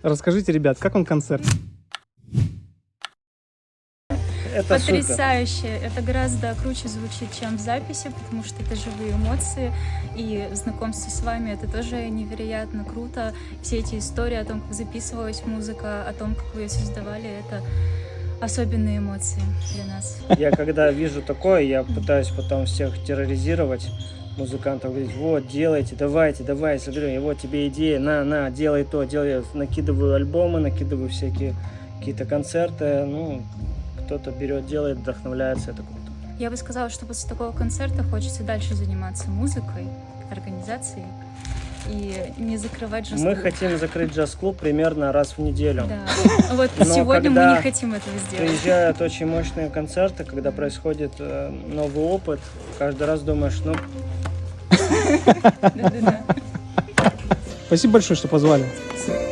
Расскажите, ребят, как вам концерт? Это Потрясающе! супер. Это гораздо круче звучит, чем в записи, потому что это живые эмоции, и знакомство с вами — это тоже невероятно круто. Все эти истории о том, как записывалась музыка, о том, как вы ее создавали, это особенные эмоции для нас. Я когда вижу такое, я пытаюсь потом всех терроризировать, музыкантов, говорить: вот, делайте, давайте, смотри, и вот тебе идея, на, делай то, делай. Накидываю альбомы, накидываю всякие какие-то концерты, ну, кто-то берет, делает, вдохновляется, это круто. Я бы сказала, что после такого концерта хочется дальше заниматься музыкой, организацией и не закрывать джаз-клуб. Мы хотим закрыть джаз-клуб примерно раз в неделю. Да. Вот Но сегодня мы когда не хотим этого сделать. Приезжают очень мощные концерты, когда происходит новый опыт, каждый раз думаешь, ну, Да-да-да. Спасибо большое, что позвали. Спасибо.